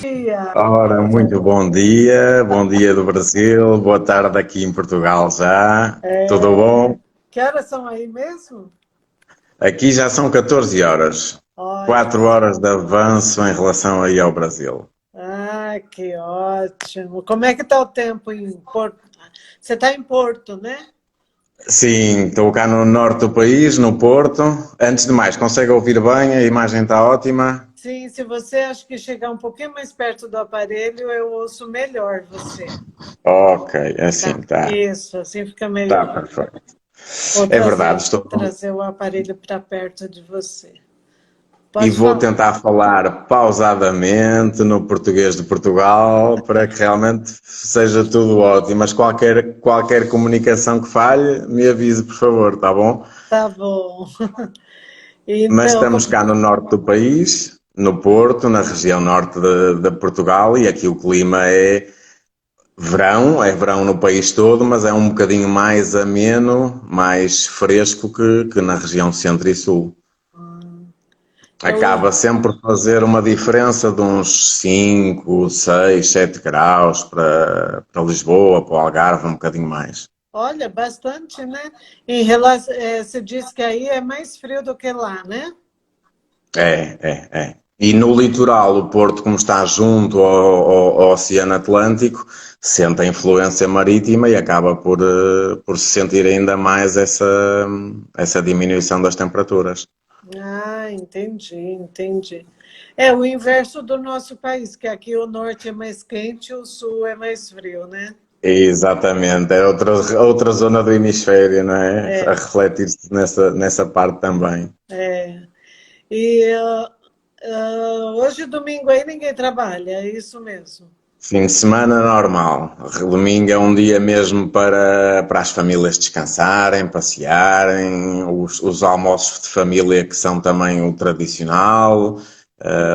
Dia. Ora, muito bom dia do Brasil, boa tarde aqui em Portugal já, tudo É, bom? que horas são aí mesmo? Aqui já são 14 horas, Olha, 4 horas de avanço em relação aí ao Brasil. que ótimo. Como é que tá o tempo em Porto? Você está em Porto, né? Sim, estou cá no norte do país, no Porto. Antes de mais, consegue ouvir bem? A imagem está ótima? Sim, se você acho que chegar um pouquinho mais perto do aparelho, eu ouço melhor você. Ok, assim Tá. está, Isso, assim fica está melhor. perfeito. Vou É verdade, trazer, estou. trazer o aparelho para perto de você. E Pode vou falar. tentar falar pausadamente no português de Portugal para que realmente seja tudo ótimo. Mas qualquer comunicação que falhe, me avise, por favor, tá bom? Tá bom. Mas Então, estamos cá no norte do país, no Porto, na região norte de Portugal, e aqui o clima é verão no país todo, mas é um bocadinho mais ameno, mais fresco que na região centro e sul. eu Acaba sempre por fazer uma diferença de uns 5, 6, 7 graus para Lisboa, para o Algarve, um bocadinho mais. Olha, bastante, né? Em relação, você disse que aí é mais frio do que lá, né? É. E no litoral, o Porto, como está junto ao Oceano Atlântico, sente a influência marítima e acaba por se sentir ainda mais essa diminuição das temperaturas. Ah, entendi. É o inverso do nosso país, que aqui o norte é mais quente e o sul é mais frio, né? Exatamente, é outra zona do hemisfério, não é? A É, refletir-se nessa parte também. é. E hoje, domingo, aí ninguém trabalha, é isso mesmo. Fim de semana normal. Domingo é um dia mesmo para as famílias descansarem, passearem, os almoços de família que são também o tradicional,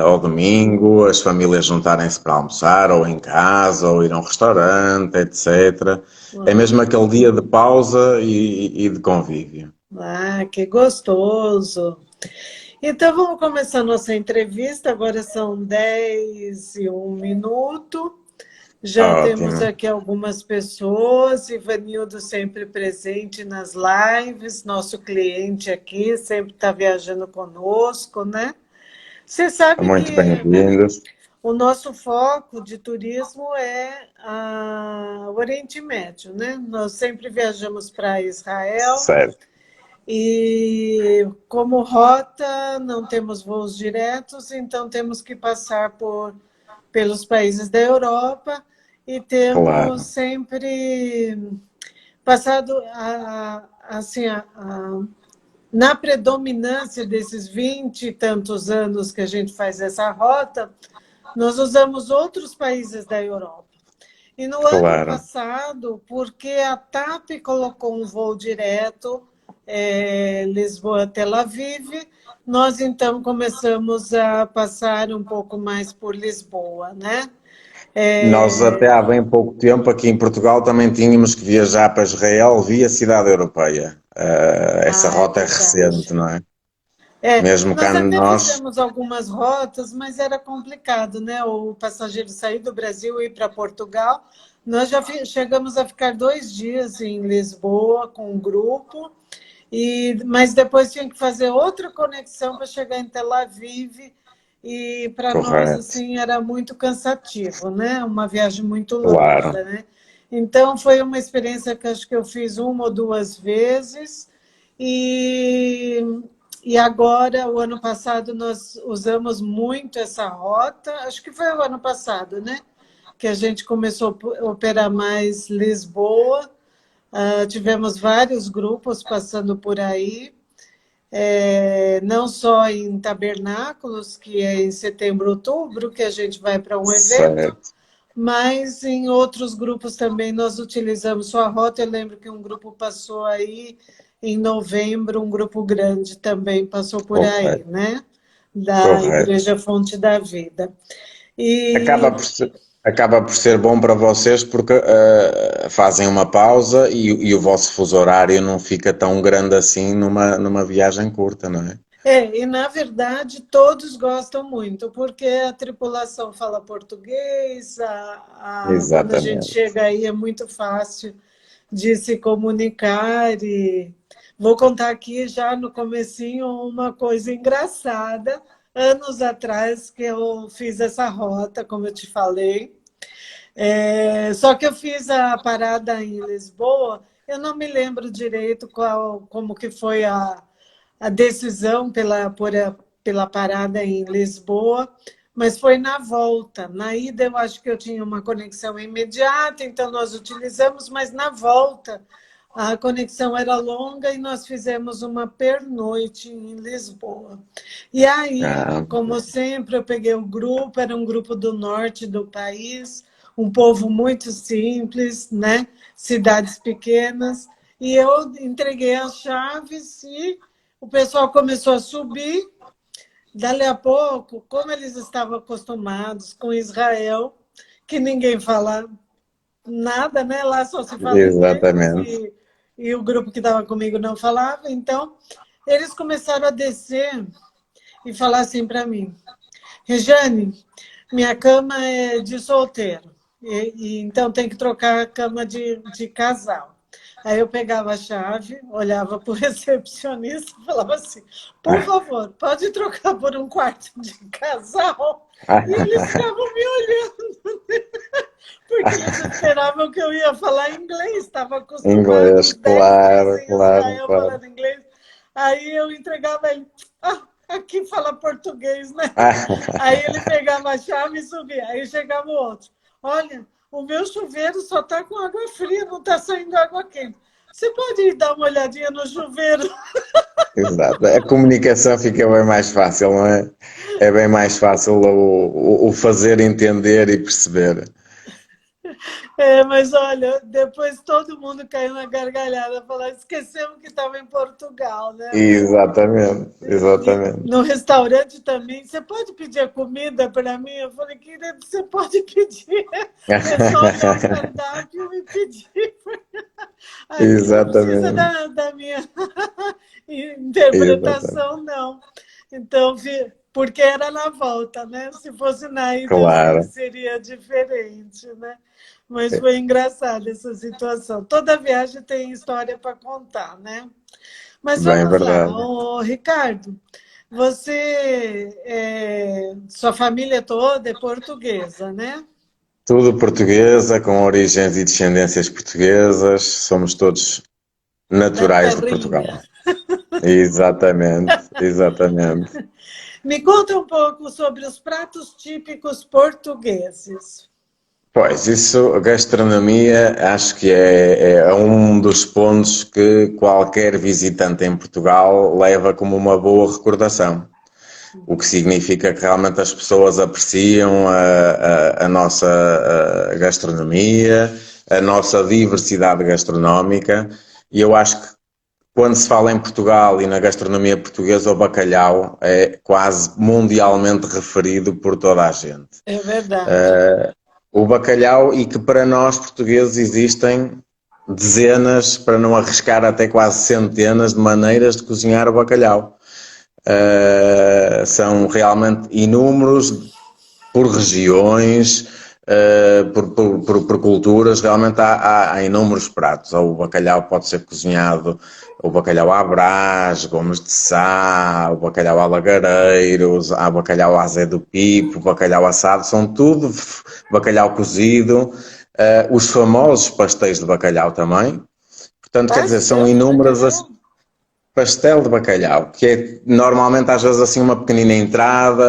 ao domingo, as famílias juntarem-se para almoçar, ou em casa, ou ir a um restaurante, etc. É mesmo aquele dia de pausa e de convívio. Que gostoso. Então, vamos começar nossa entrevista. Agora são 10:01. Já temos Ótimo. aqui algumas pessoas. Ivanildo sempre presente nas lives. Nosso cliente aqui sempre está viajando conosco, né? Você sabe Muito que bem-vindos. o nosso foco de turismo é o Oriente Médio, né? Nós sempre viajamos para Israel. Certo, E como rota, não temos voos diretos, então temos que passar pelos países da Europa e temos claro. sempre passado assim, na predominância desses 20 e tantos anos que a gente faz essa rota, nós usamos outros países da Europa. E no ano Claro. passado, porque a TAP colocou um voo direto Lisboa-Tel Aviv, nós então começamos a passar um pouco mais por Lisboa, né? Nós até É, há bem pouco tempo aqui em Portugal também tínhamos que viajar para Israel via cidade europeia. Essa é rota é recente, verdade. não é? Mesmo cá Nós até nós, fizemos algumas rotas, mas era complicado, né? O passageiro sair do Brasil e ir para Portugal. Nós já chegamos a ficar 2 dias em Lisboa com um grupo, mas depois tinha que fazer outra conexão para chegar em Tel Aviv. E para nós, correto, assim, era muito cansativo, né? Uma viagem muito claro, longa, né? Então, foi uma experiência que acho que eu fiz uma ou duas vezes. E, e agora, o ano passado, nós usamos muito essa rota. Acho que foi o ano passado, né? Que a gente começou a operar mais Lisboa. Tivemos vários grupos passando por aí, não só em tabernáculos, que é em setembro, outubro, que a gente vai para um evento, certo, mas em outros grupos também nós utilizamos sua rota. Eu lembro que um grupo passou aí em novembro, um grupo grande também passou por aí, correto, né? Da correto. Igreja Fonte da Vida. Acaba E por ser, acaba por ser bom para vocês porque fazem uma pausa e o vosso fuso horário não fica tão grande assim numa viagem curta, não é? E na verdade todos gostam muito, porque a tripulação fala português, quando a gente Exatamente. chega aí é muito fácil de se comunicar e vou contar aqui já no comecinho uma coisa engraçada. Anos atrás que eu fiz essa rota, como eu te falei, só que eu fiz a parada em Lisboa, eu não me lembro direito como que foi a decisão pela parada em Lisboa, mas foi na volta. Na ida, eu acho que eu tinha uma conexão imediata, então nós utilizamos, mas na volta a conexão era longa e nós fizemos uma pernoite em Lisboa. E aí, Ah, como sempre, eu peguei o grupo, era um grupo do norte do país, um povo muito simples, né? Cidades pequenas, e eu entreguei as chaves e o pessoal começou a subir. Dali a pouco, como eles estavam acostumados com Israel, que ninguém fala nada, né? Lá só se fala inglês exatamente. e o grupo que estava comigo não falava. Então, eles começaram a descer e falar assim para mim: Rejane, minha cama é de solteiro, então tem que trocar a cama de casal. Aí eu pegava a chave, olhava para o recepcionista e falava assim: por favor, pode trocar por um quarto de casal? E eles ficavam me olhando, porque eles esperavam que eu ia falar inglês, estavam Inglês, acostumados 10 dias claro, em claro, Israel claro. falando inglês. Aí eu entregava ele: aqui fala português, né? Aí ele pegava a chave e subia. Aí chegava o outro: olha, o meu chuveiro só está com água fria, não está saindo água quente. Você pode ir dar uma olhadinha no chuveiro? Exato. A comunicação fica bem mais fácil, não é? É bem mais fácil o fazer entender e perceber. Mas olha, depois todo mundo caiu na gargalhada, falando, esquecemos que estava em Portugal, né? Exatamente, E exatamente. no restaurante também, você pode pedir a comida para mim? Eu falei, querido, você pode pedir. É só olhar o cardápio e pedir. Aqui não precisa Exatamente, da minha exatamente. interpretação, não. Então, porque era na volta, né? Se fosse na ida, eu sei que Claro, seria diferente, né? Mas foi engraçada essa situação. Toda viagem tem história para contar, né? Mas bem vamos lá, verdade. Ricardo. Sua família toda é portuguesa, né? Tudo portuguesa, com origens e descendências portuguesas, somos todos Da naturais de terrinha. Portugal. Exatamente, exatamente. Me conta um pouco sobre os pratos típicos portugueses. Pois, isso, a gastronomia, acho que é um dos pontos que qualquer visitante em Portugal leva como uma boa recordação. O que significa que realmente as pessoas apreciam a nossa gastronomia, a nossa diversidade gastronómica, e eu acho que quando se fala em Portugal e na gastronomia portuguesa, o bacalhau é quase mundialmente referido por toda a gente. É verdade. O bacalhau, e que para nós portugueses existem dezenas, para não arriscar até quase centenas de maneiras de cozinhar o bacalhau. São realmente inúmeros por regiões, por culturas, realmente há inúmeros pratos. O bacalhau pode ser cozinhado, o bacalhau à Brás, Gomes de Sá, o bacalhau a Lagareiros, há bacalhau à Zé do Pipo, bacalhau assado, são tudo bacalhau cozido, os famosos pastéis de bacalhau também. Portanto, quer dizer, são Pastel de inúmeras as bacalhau? pastel de bacalhau, que é normalmente às vezes assim uma pequenina entrada,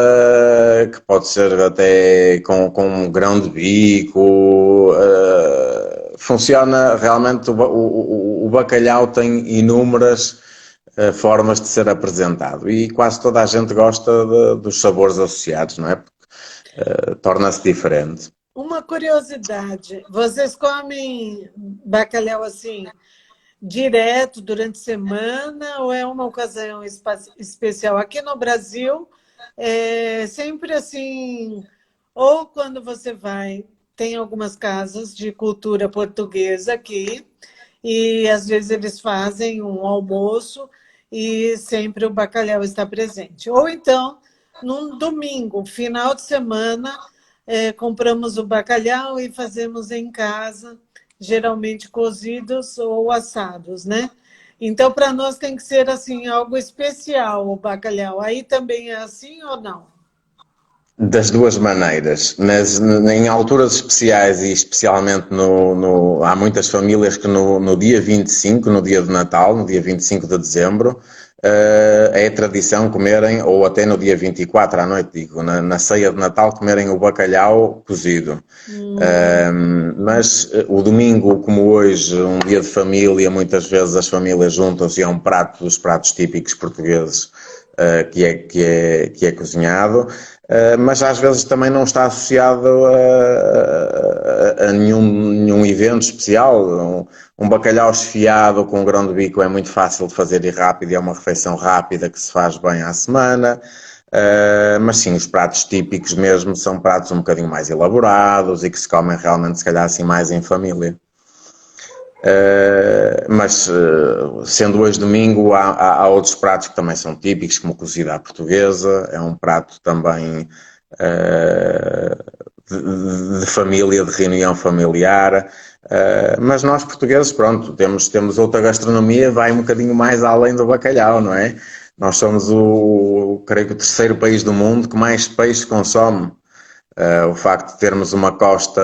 que pode ser até com um grão de bico. Funciona realmente, o bacalhau tem inúmeras formas de ser apresentado e quase toda a gente gosta dos sabores associados, não é? Porque torna-se diferente. Uma curiosidade, vocês comem bacalhau assim direto durante a semana ou é uma ocasião especial? Aqui no Brasil, é sempre assim, ou quando você vai, tem algumas casas de cultura portuguesa aqui, e às vezes eles fazem um almoço, e sempre o bacalhau está presente. Ou então, num domingo, final de semana, compramos o bacalhau e fazemos em casa, geralmente cozidos ou assados, né? Então, para nós tem que ser assim algo especial o bacalhau. Aí também é assim ou não? Das duas maneiras, em alturas especiais e especialmente há muitas famílias que no dia 25, no dia de Natal, no dia 25 de dezembro, é tradição comerem, ou até no dia 24 à noite, digo, na ceia de Natal, comerem o bacalhau cozido. Mas o domingo, como hoje, um dia de família, muitas vezes as famílias juntam-se e é um prato dos pratos típicos portugueses que é cozinhado. Mas às vezes também não está associado a nenhum evento especial. Um bacalhau esfiado com um grão de bico é muito fácil de fazer e rápido, é uma refeição rápida que se faz bem à semana. Mas sim, os pratos típicos mesmo são pratos um bocadinho mais elaborados e que se comem realmente, se calhar, assim mais em família. Mas sendo hoje domingo, há outros pratos que também são típicos, como cozida à portuguesa, é um prato também de família, de reunião familiar. Mas nós portugueses, pronto, temos outra gastronomia, vai um bocadinho mais além do bacalhau, não é? Nós somos creio que o terceiro país do mundo que mais peixe consome. O facto de termos uma costa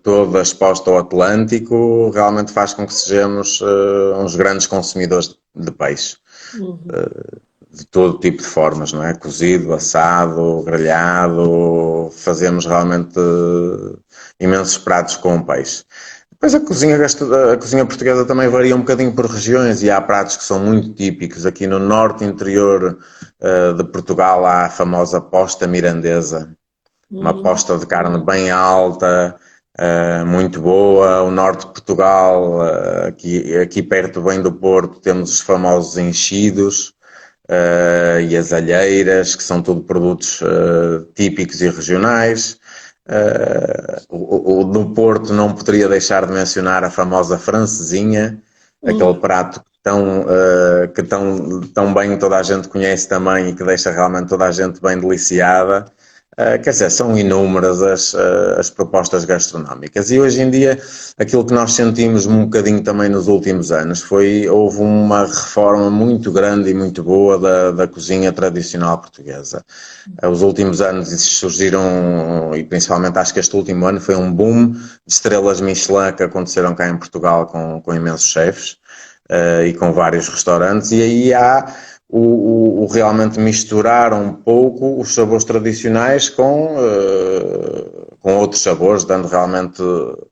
toda exposta ao Atlântico realmente faz com que sejamos uns grandes consumidores de peixe. De todo tipo de formas, não é? Cozido, assado, grelhado, fazemos realmente imensos pratos com peixe. Depois a cozinha portuguesa também varia um bocadinho por regiões e há pratos que são muito típicos. Aqui no norte interior de Portugal há a famosa posta mirandesa, uma posta de carne bem alta, muito boa. O norte de Portugal, aqui perto bem do Porto, temos os famosos enchidos e as alheiras, que são tudo produtos típicos e regionais. No Porto não poderia deixar de mencionar a famosa francesinha, aquele prato que tão bem toda a gente conhece também e que deixa realmente toda a gente bem deliciada. Quer dizer, são inúmeras as propostas gastronómicas e hoje em dia aquilo que nós sentimos um bocadinho também nos últimos anos houve uma reforma muito grande e muito boa da cozinha tradicional portuguesa. Os últimos anos surgiram, e principalmente acho que este último ano foi um boom de estrelas Michelin que aconteceram cá em Portugal com imensos chefes e com vários restaurantes, e aí há realmente misturar um pouco os sabores tradicionais com outros sabores, dando realmente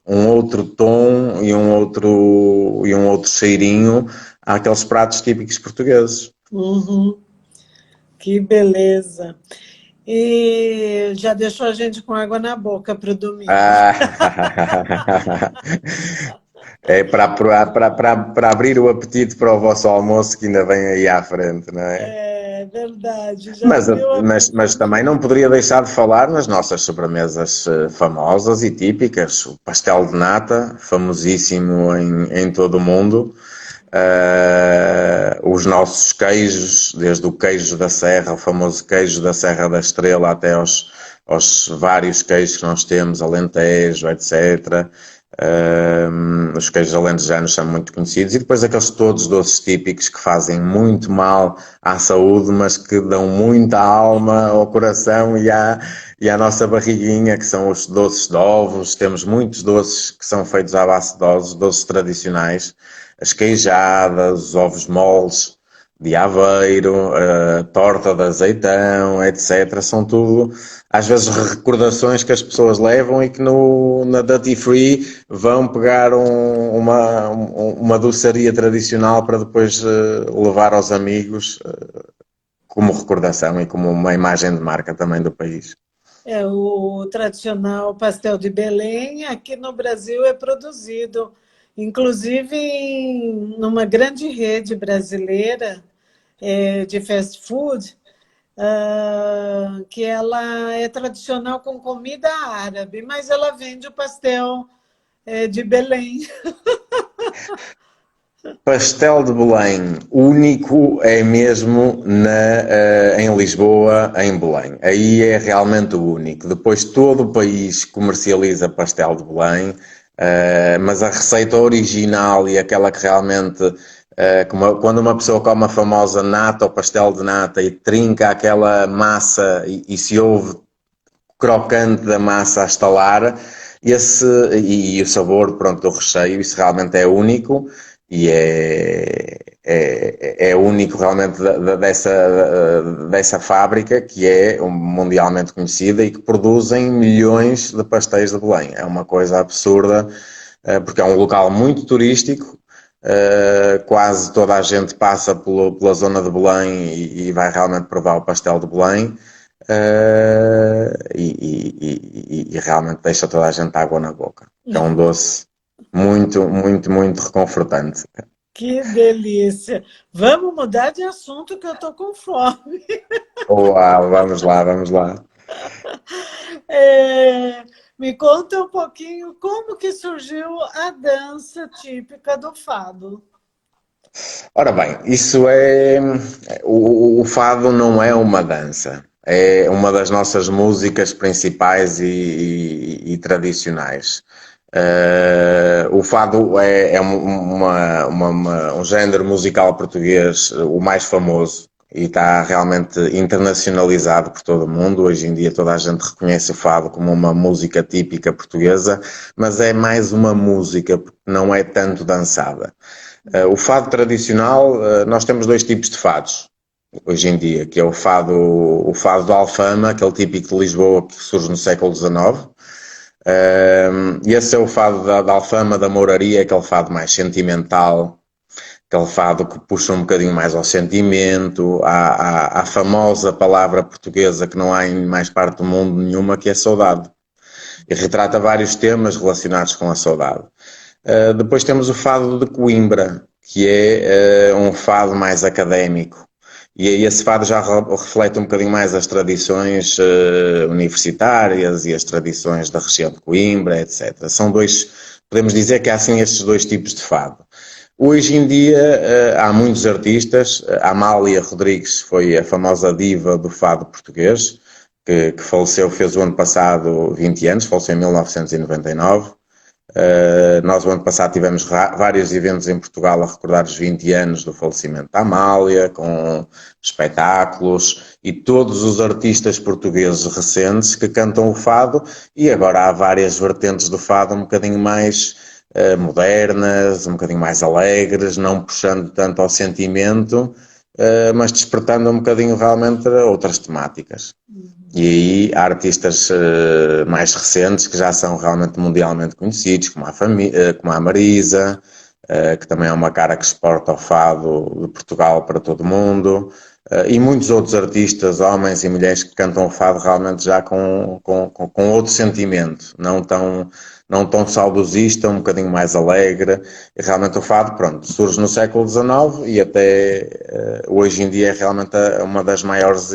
um outro tom e um outro cheirinho àqueles pratos típicos portugueses. Que beleza! E já deixou a gente com água na boca para o domingo. É para abrir o apetite para o vosso almoço que ainda vem aí à frente, não é? É verdade, já Mas, abriu o mas apetite. também não poderia deixar de falar nas nossas sobremesas famosas e típicas. O pastel de nata, famosíssimo em todo o mundo. Os nossos queijos, desde o queijo da Serra, o famoso queijo da Serra da Estrela, até aos vários queijos que nós temos, Alentejo, etc. Os queijos alentejanos são muito conhecidos e depois aqueles todos doces típicos que fazem muito mal à saúde, mas que dão muita alma ao coração e à nossa barriguinha, que são os doces de ovos. Temos muitos doces que são feitos à base de ovos, doces tradicionais, as queijadas, os ovos moles de Aveiro, a torta de azeitão, etc. São tudo, às vezes, recordações que as pessoas levam e que na Duty Free vão pegar uma doçaria tradicional para depois levar aos amigos como recordação e como uma imagem de marca também do país. É o tradicional pastel de Belém, aqui no Brasil é produzido, inclusive numa grande rede brasileira de fast food, que ela é tradicional com comida árabe, mas ela vende o pastel de Belém. Pastel de Belém, único é mesmo em Lisboa, em Belém. Aí é realmente o único. Depois todo o país comercializa pastel de Belém, mas a receita original e aquela que realmente, quando uma pessoa come a famosa nata ou pastel de nata e trinca aquela massa e se ouve crocante da massa a estalar, esse, e o sabor, pronto, do recheio, isso realmente é único e é único realmente dessa fábrica que é mundialmente conhecida e que produzem milhões de pastéis de Belém. É uma coisa absurda, porque é um local muito turístico. Quase toda a gente passa pela zona de Belém e vai realmente provar o pastel de Belém. E realmente deixa toda a gente água na boca. É um doce muito, muito, muito reconfortante. Que delícia! Vamos mudar de assunto que eu estou com fome. Uau, vamos lá, vamos lá. É, me conta um pouquinho como que surgiu a dança típica do fado. Ora bem, isso é. O fado não é uma dança, é uma das nossas músicas principais e tradicionais. O fado é um género musical português, o mais famoso, e está realmente internacionalizado por todo o mundo. Hoje em dia toda a gente reconhece o fado como uma música típica portuguesa, mas é mais uma música, porque não é tanto dançada. O fado tradicional, nós temos dois tipos de fados hoje em dia, que é o fado da Alfama, aquele típico de Lisboa que surge no século XIX. E esse é o fado da Alfama, da Mouraria, aquele fado mais sentimental, aquele fado que puxa um bocadinho mais ao sentimento, à famosa palavra portuguesa que não há em mais parte do mundo nenhuma, que é saudade. E retrata vários temas relacionados com a saudade. Depois temos o fado de Coimbra, que é um fado mais académico. E esse fado já reflete um bocadinho mais as tradições universitárias e as tradições da região de Coimbra, etc. São dois, podemos dizer que há assim estes dois tipos de fado. Hoje em dia há muitos artistas. A Amália Rodrigues foi a famosa diva do fado português, que faleceu, fez o ano passado 20 anos, faleceu em 1999. Nós, o ano passado, tivemos vários eventos em Portugal a recordar os 20 anos do falecimento da Amália, com espetáculos e todos os artistas portugueses recentes que cantam o fado, e agora há várias vertentes do fado um bocadinho mais modernas, um bocadinho mais alegres, não puxando tanto ao sentimento, mas despertando um bocadinho realmente outras temáticas. E aí há artistas mais recentes que já são realmente mundialmente conhecidos, como a Marisa, que também é uma cara que exporta o fado de Portugal para todo o mundo, e muitos outros artistas, homens e mulheres, que cantam o fado realmente já com outro sentimento, não tão saudosista, um bocadinho mais alegre. E realmente o fado, pronto, surge no século XIX e até hoje em dia é realmente uma das maiores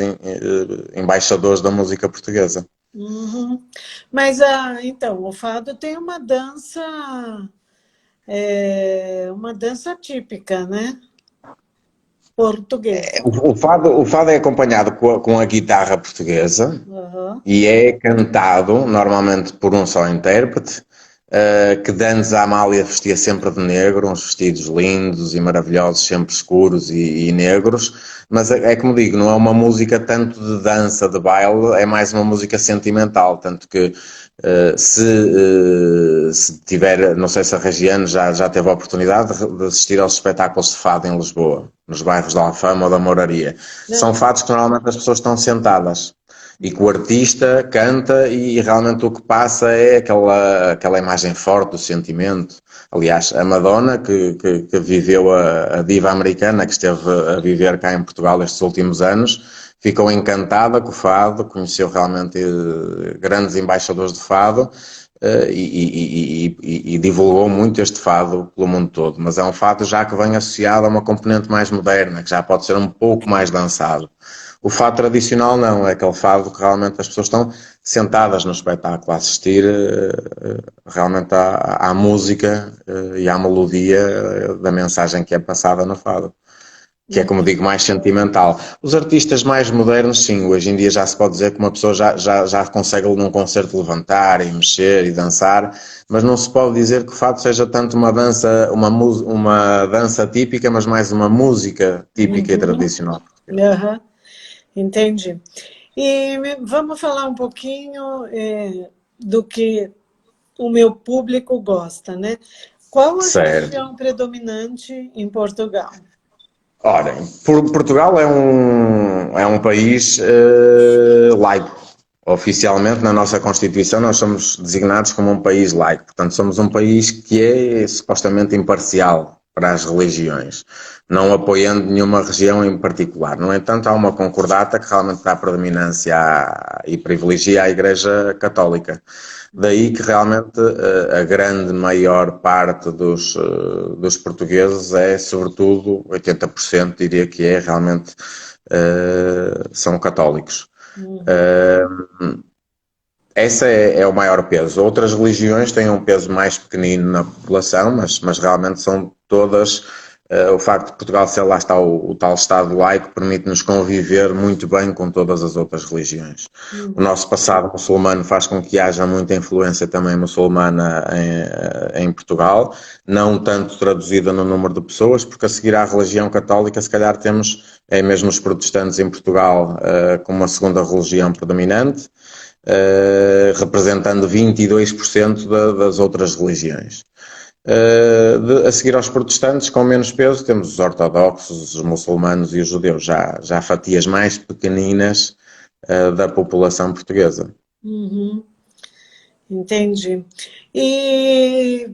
embaixadores da música portuguesa. Uhum. Mas, então, o fado tem uma dança típica, né? Portuguesa. O fado é acompanhado com a guitarra portuguesa Uhum. e é cantado normalmente por um só intérprete, que de antes a Amália vestia sempre de negro, uns vestidos lindos e maravilhosos, sempre escuros e negros, mas é como digo, não é uma música tanto de dança, de baile, é mais uma música sentimental, tanto que se tiver, não sei se a Regiane já teve a oportunidade de assistir aos espetáculos de fado em Lisboa, nos bairros da Alfama ou da Mouraria. São Não. fados que normalmente as pessoas estão sentadas e que o artista canta e realmente o que passa é aquela imagem forte do sentimento. Aliás, a Madonna, que viveu a diva americana, que esteve a viver cá em Portugal estes últimos anos, ficou encantada com o fado, conheceu realmente grandes embaixadores de fado, e divulgou muito este fado pelo mundo todo, mas é um fado já que vem associado a uma componente mais moderna, que já pode ser um pouco mais dançado. O fado tradicional não, é aquele fado que realmente as pessoas estão sentadas no espetáculo a assistir realmente à música e à melodia da mensagem que é passada no fado, que é, como digo, mais sentimental. Os artistas mais modernos, sim, hoje em dia já se pode dizer que uma pessoa já consegue num concerto levantar e mexer e dançar, mas não se pode dizer que o fado seja tanto uma dança, uma dança típica, mas mais uma música típica e tradicional. Uhum. Entendi. E vamos falar um pouquinho do que o meu público gosta, né? Qual a Certo. religião predominante em Portugal? Ora, Portugal é um país laico. Oficialmente, na nossa Constituição, nós somos designados como um país laico. Portanto, somos um país que é supostamente imparcial para as religiões, não apoiando nenhuma região em particular. No entanto, há uma concordata que realmente dá predominância e privilegia a Igreja Católica. Daí que realmente a grande maior parte dos portugueses é, sobretudo, 80% diria que é realmente são católicos. Essa é o maior peso. Outras religiões têm um peso mais pequenino na população, mas realmente são todas. O facto de Portugal ser, lá está, o tal Estado laico, permite-nos conviver muito bem com todas as outras religiões. O nosso passado muçulmano faz com que haja muita influência também muçulmana em Portugal, não tanto traduzida no número de pessoas, porque a seguir à religião católica, se calhar temos, mesmo os protestantes em Portugal, como uma segunda religião predominante, representando 22% das outras religiões. A seguir aos protestantes, com menos peso, temos os ortodoxos, os muçulmanos e os judeus, já fatias mais pequeninas da população portuguesa. Uhum. Entendi. E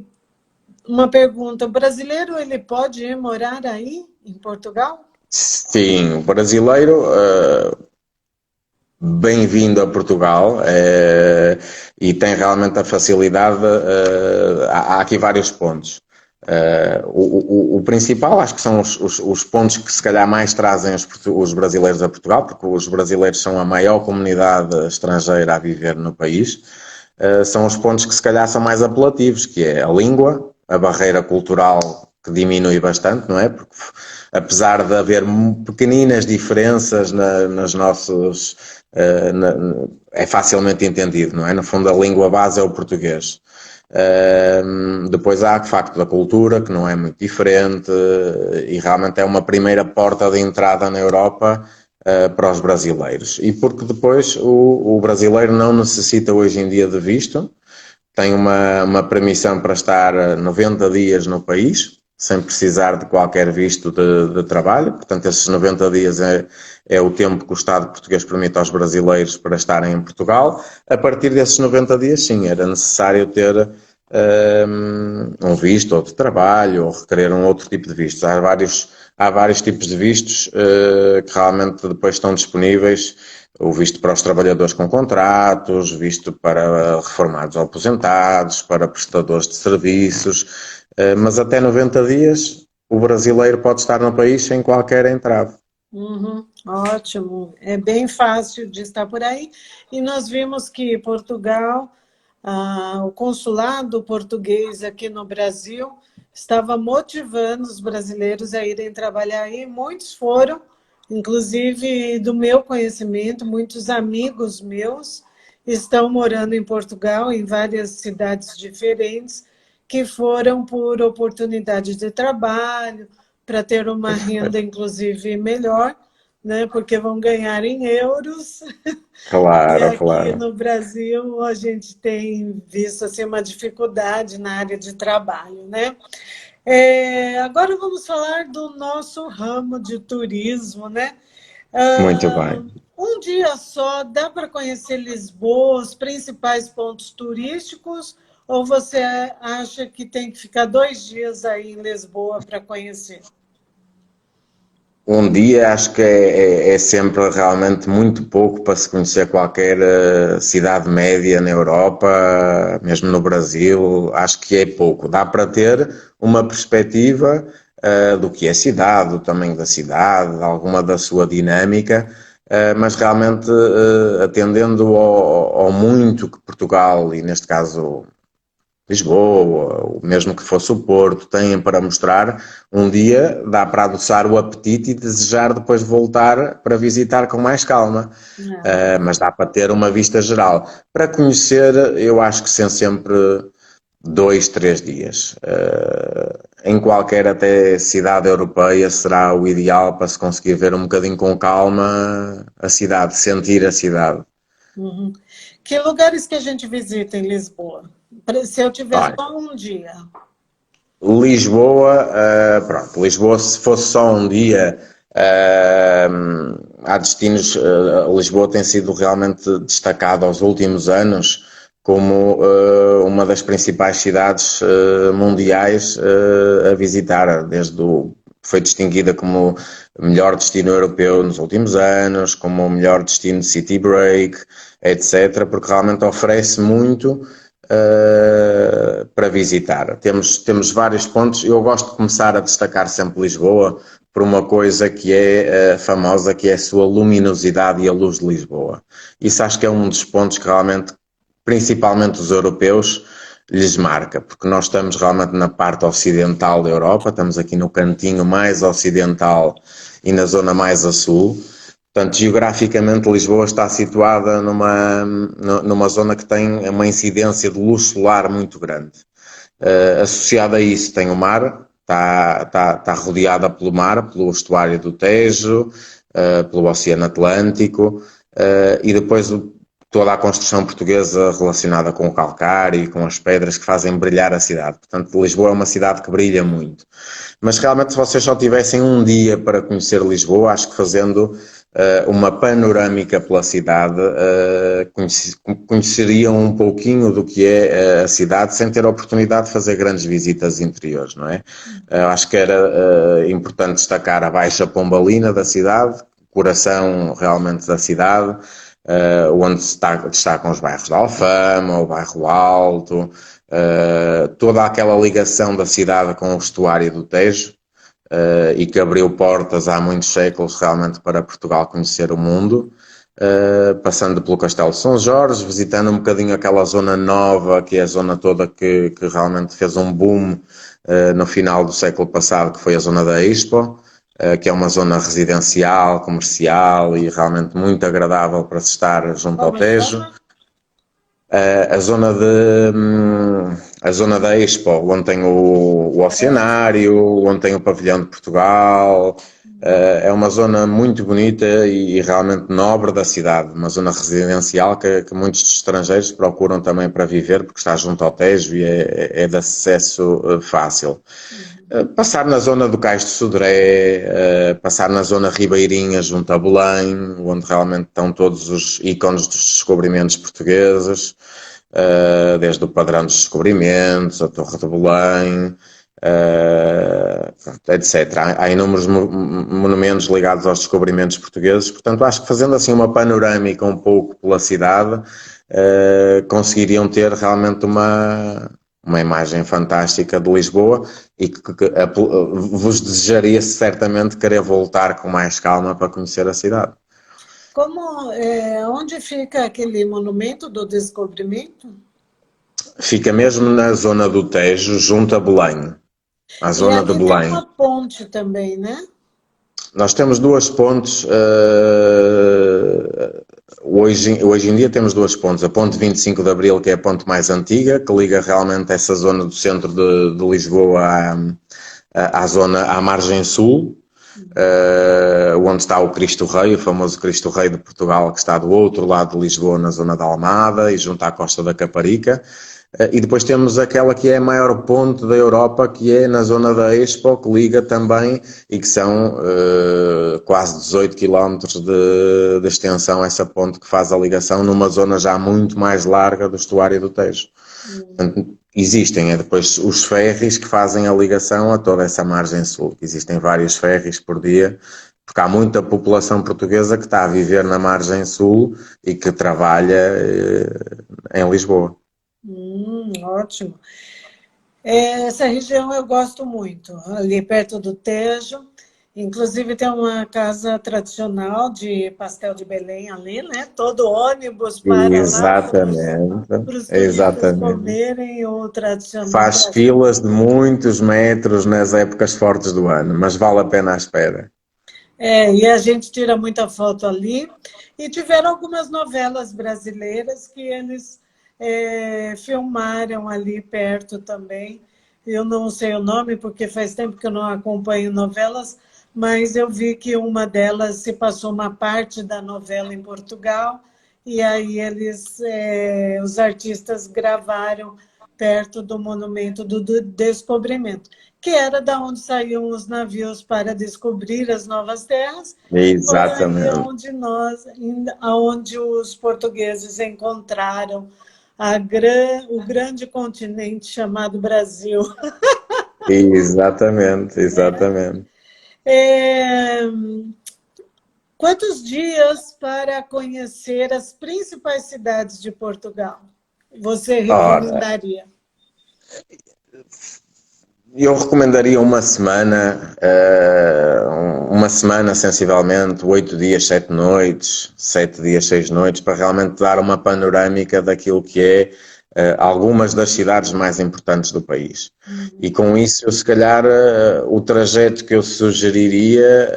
uma pergunta, o brasileiro ele pode ir morar aí, em Portugal? Sim, o brasileiro, bem-vindo a Portugal, e tem realmente a facilidade, há aqui vários pontos. O principal, acho que são os pontos que se calhar mais trazem os brasileiros a Portugal, porque os brasileiros são a maior comunidade estrangeira a viver no país, são os pontos que se calhar são mais apelativos, que é a língua, a barreira cultural que diminui bastante, não é? Porque apesar de haver pequeninas diferenças nas nossas... é facilmente entendido, não é? No fundo, a língua base é o português. Depois há o facto da cultura, que não é muito diferente, e realmente é uma primeira porta de entrada na Europa para os brasileiros. E porque depois o brasileiro não necessita hoje em dia de visto, tem uma permissão para estar 90 dias no país, sem precisar de qualquer visto de trabalho. Portanto, esses 90 dias é o tempo que o Estado português permite aos brasileiros para estarem em Portugal. A partir desses 90 dias, sim, era necessário ter um visto ou de trabalho ou requerer um outro tipo de vistos. Há vários tipos de vistos que realmente depois estão disponíveis. O visto para os trabalhadores com contratos, visto para reformados ou aposentados, para prestadores de serviços, mas até 90 dias o brasileiro pode estar no país sem qualquer entrave. Uhum, ótimo, é bem fácil de estar por aí. E nós vimos que Portugal, o consulado português aqui no Brasil, estava motivando os brasileiros a irem trabalhar aí. Muitos foram, inclusive do meu conhecimento, muitos amigos meus estão morando em Portugal, em várias cidades diferentes, que foram por oportunidade de trabalho, para ter uma renda, inclusive, melhor, né? Porque vão ganhar em euros. E Claro, aqui claro. no Brasil a gente tem visto assim, uma dificuldade na área de trabalho, né? Agora vamos falar do nosso ramo de turismo, né? Muito bem. Um dia só dá para conhecer Lisboa, os principais pontos turísticos, ou você acha que tem que ficar 2 dias aí em Lisboa para conhecer? Um dia acho que é sempre realmente muito pouco para se conhecer qualquer cidade média na Europa, mesmo no Brasil, acho que é pouco. Dá para ter uma perspectiva do que é a cidade, do tamanho da cidade, alguma da sua dinâmica, mas realmente atendendo ao muito que Portugal, e neste caso Lisboa, ou mesmo que fosse o Porto, têm para mostrar, um dia dá para adoçar o apetite e desejar depois voltar para visitar com mais calma. Mas dá para ter uma vista geral. Para conhecer, eu acho que são sempre 2, 3 dias. Em qualquer até cidade europeia será o ideal para se conseguir ver um bocadinho com calma a cidade, sentir a cidade. Uhum. Que lugares que a gente visita em Lisboa? Se eu tiver Olha, só um dia. Lisboa, pronto, Lisboa se fosse só um dia, há destinos, Lisboa tem sido realmente destacado aos últimos anos como uma das principais cidades mundiais a visitar, foi distinguida como melhor destino europeu nos últimos anos, como o melhor destino de city break, etc., porque realmente oferece muito para visitar. Temos vários pontos. Eu gosto de começar a destacar sempre Lisboa por uma coisa que é famosa, que é a sua luminosidade e a luz de Lisboa. Isso acho que é um dos pontos que realmente, principalmente os europeus, lhes marca, porque nós estamos realmente na parte ocidental da Europa, estamos aqui no cantinho mais ocidental e na zona mais a sul. Portanto, geograficamente Lisboa está situada numa zona que tem uma incidência de luz solar muito grande. Associada a isso tem o mar, está rodeada pelo mar, pelo estuário do Tejo, pelo Oceano Atlântico, e depois toda a construção portuguesa relacionada com o calcário e com as pedras que fazem brilhar a cidade. Portanto, Lisboa é uma cidade que brilha muito. Mas realmente, se vocês só tivessem um dia para conhecer Lisboa, acho que fazendo uma panorâmica pela cidade, conheceriam um pouquinho do que é a cidade sem ter a oportunidade de fazer grandes visitas interiores, não é? Acho que era importante destacar a Baixa Pombalina da cidade, coração realmente da cidade, onde destacam os bairros da Alfama, o bairro Alto, toda aquela ligação da cidade com o estuário do Tejo, e que abriu portas há muitos séculos realmente para Portugal conhecer o mundo, passando pelo Castelo de São Jorge, visitando um bocadinho aquela zona nova, que é a zona toda que realmente fez um boom no final do século passado, que foi a zona da Expo, que é uma zona residencial, comercial e realmente muito agradável para se estar junto ao Tejo. A zona da Expo, onde tem o Oceanário, onde tem o Pavilhão de Portugal, é uma zona muito bonita e realmente nobre da cidade, uma zona residencial que muitos estrangeiros procuram também para viver, porque está junto ao Tejo e é de acesso fácil. Passar na zona do Cais de Sodré, passar na zona ribeirinha junto a Belém, onde realmente estão todos os ícones dos descobrimentos portugueses, desde o Padrão dos Descobrimentos, a Torre de Belém, etc. Há inúmeros monumentos ligados aos descobrimentos portugueses, portanto acho que fazendo assim uma panorâmica um pouco pela cidade, conseguiriam ter realmente uma imagem fantástica de Lisboa e que vos desejaria certamente querer voltar com mais calma para conhecer a cidade. Onde fica aquele monumento do descobrimento? Fica mesmo na zona do Tejo, junto a Belém, à zona de Belém. Tem uma ponte também, né? Nós temos duas pontes, hoje em dia temos duas pontes, a ponte 25 de Abril, que é a ponte mais antiga, que liga realmente essa zona do centro de Lisboa à margem sul, onde está o Cristo Rei, o famoso Cristo Rei de Portugal, que está do outro lado de Lisboa, na zona da Almada e junto à costa da Caparica. E depois temos aquela que é a maior ponte da Europa, que é na zona da Expo, que liga também, e que são quase 18 km de extensão, essa ponte que faz a ligação numa zona já muito mais larga do estuário do Tejo. Portanto, existem depois os ferries que fazem a ligação a toda essa margem sul. Existem vários ferries por dia porque há muita população portuguesa que está a viver na margem sul e que trabalha em Lisboa. Ótimo. Essa região eu gosto muito, ali perto do Tejo. Inclusive tem uma casa tradicional de pastel de Belém ali, né? Todo ônibus para lá Exatamente, para os turistas exatamente. comerem o tradicional Faz pastel. filas de muitos metros nas épocas fortes do ano, mas vale a pena a espera. E a gente tira muita foto ali. E tiveram algumas novelas brasileiras que eles filmaram ali perto também. Eu não sei o nome, porque faz tempo que eu não acompanho novelas, mas eu vi que uma delas se passou uma parte da novela em Portugal, e aí os artistas gravaram perto do Monumento do Descobrimento, que era da onde saíam os navios para descobrir as novas terras. Foi aí Exatamente, onde os portugueses encontraram o grande continente chamado Brasil. exatamente, exatamente. É, quantos dias para conhecer as principais cidades de Portugal você Ora, recomendaria? eu recomendaria uma semana sensivelmente, 8 dias, 7 noites, 7 dias, 6 noites, para realmente dar uma panorâmica daquilo que é algumas das cidades mais importantes do país. E com isso, eu, se calhar, o trajeto que eu sugeriria